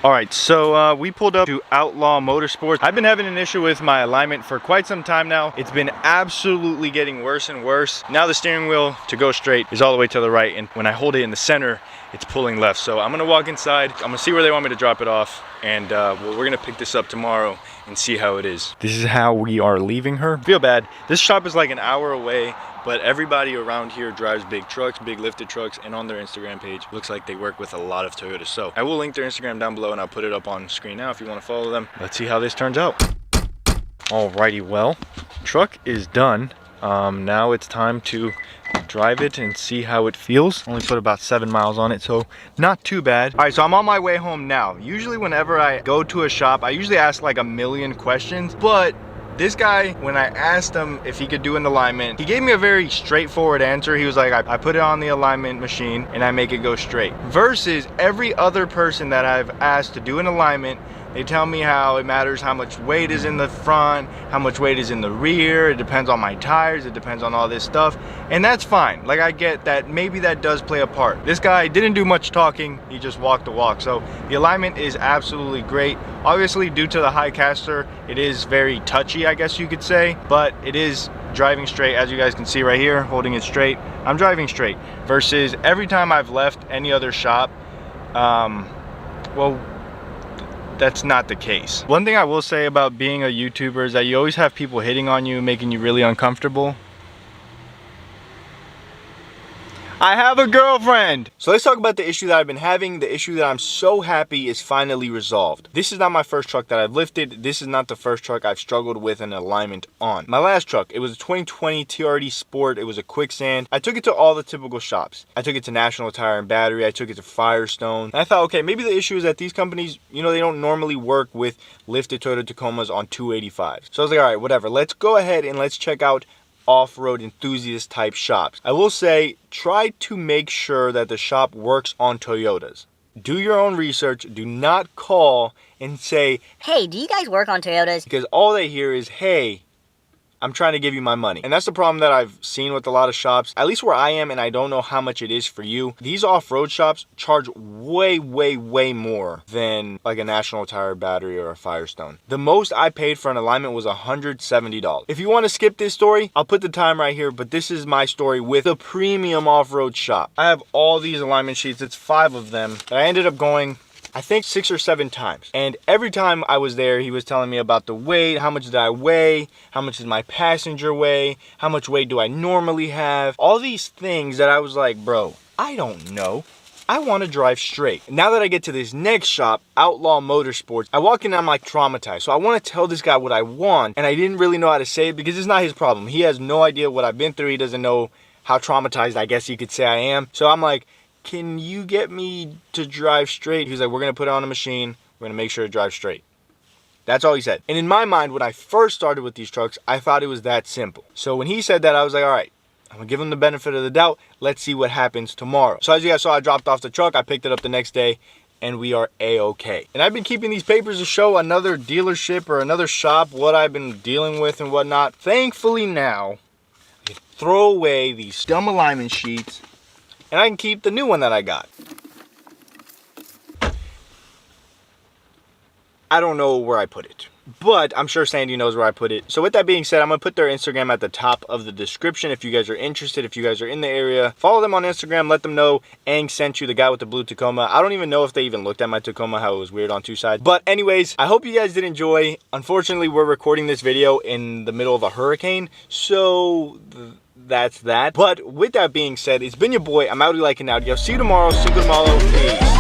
All right, so we pulled up to Outlaw Motorsports. I've been having an issue with my alignment for quite some time now. It's been absolutely getting worse and worse. Now the steering wheel to go straight is all the way to the right, and when I hold it in the center, it's pulling left. So I'm gonna walk inside. I'm gonna see where they want me to drop it off, and well, we're gonna pick this up tomorrow and see how it is. This is how we are leaving her. Feel bad. This shop is like an hour away, but everybody around here drives big trucks, big lifted trucks, and on their Instagram page, looks like they work with a lot of Toyotas. So I will link their Instagram down below, and I'll put it up on screen now if you want to follow them. Let's see how this turns out. Alrighty, well, truck is done. Now it's time to drive it and see how it feels. Only put about 7 miles on it, so not too bad. All right, so I'm on my way home now. Usually whenever I go to a shop, I usually ask like a million questions, but this guy, when I asked him if he could do an alignment, he gave me a very straightforward answer. He was like, I put it on the alignment machine and I make it go straight. Versus every other person that I've asked to do an alignment, they tell me how it matters how much weight is in the front, how much weight is in the rear, it depends on my tires, it depends on all this stuff, and that's fine. Like, I get that maybe that does play a part. This guy didn't do much talking, he just walked the walk. So the alignment is absolutely great. Obviously, due to the high caster, it is very touchy, I guess you could say, but it is driving straight. As you guys can see right here, holding it straight, I'm driving straight. Versus every time I've left any other shop, well, that's not the case. One thing I will say about being a YouTuber is that you always have people hitting on you, making you really uncomfortable. I have a girlfriend! So let's talk about the issue that I've been having. The issue that I'm so happy is finally resolved. This is not my first truck that I've lifted. This is not the first truck I've struggled with an alignment on. My last truck, it was a 2020 TRD Sport. It was a quicksand. I took it to all the typical shops. I took it to National Tire and Battery. I took it to Firestone. And I thought, okay, maybe the issue is that these companies, you know, they don't normally work with lifted Toyota Tacomas on 285s. So I was like, all right, whatever. Let's go ahead and let's check out off-road enthusiast type shops. I will say, try to make sure that the shop works on Toyotas. Do your own research. Do not call and say, hey, do you guys work on Toyotas? Because all they hear is, hey, I'm trying to give you my money. And that's the problem that I've seen with a lot of shops, at least where I am, and I don't know how much it is for you. These off-road shops charge way, way, way more than like a National Tire, Battery, or a Firestone. The most I paid for an alignment was $170. If you want to skip this story, I'll put the time right here, but this is my story with a premium off-road shop. I have all these alignment sheets. It's 5 of them. I ended up going, I think 6 or 7 times. And every time I was there, he was telling me about the weight, how much did I weigh, how much does my passenger weigh, how much weight do I normally have, all these things that I was like, bro, I don't know. I want to drive straight. Now that I get to this next shop, Outlaw Motorsports, I walk in and I'm like traumatized. So I want to tell this guy what I want, and I didn't really know how to say it because it's not his problem. He has no idea what I've been through. He doesn't know how traumatized, I guess you could say, I am. So I'm like, can you get me to drive straight? He was like, we're going to put it on a machine. We're going to make sure it drives straight. That's all he said. And in my mind, when I first started with these trucks, I thought it was that simple. So when he said that, I was like, all right, I'm going to give him the benefit of the doubt. Let's see what happens tomorrow. So as you guys saw, I dropped off the truck. I picked it up the next day, and we are A-okay. And I've been keeping these papers to show another dealership or another shop what I've been dealing with and whatnot. Thankfully now, I can throw away these dumb alignment sheets, and I can keep the new one that I got. I don't know where I put it, but I'm sure Sandy knows where I put it. So with that being said, I'm going to put their Instagram at the top of the description if you guys are interested, if you guys are in the area. Follow them on Instagram, let them know Aang sent you, the guy with the blue Tacoma. I don't even know if they even looked at my Tacoma, how it was weird on 2 sides. But anyways, I hope you guys did enjoy. Unfortunately, we're recording this video in the middle of a hurricane, so that's that. But with that being said, it's been your boy. I'm Outy Like an Audi. I'll see you tomorrow. See you tomorrow. Peace.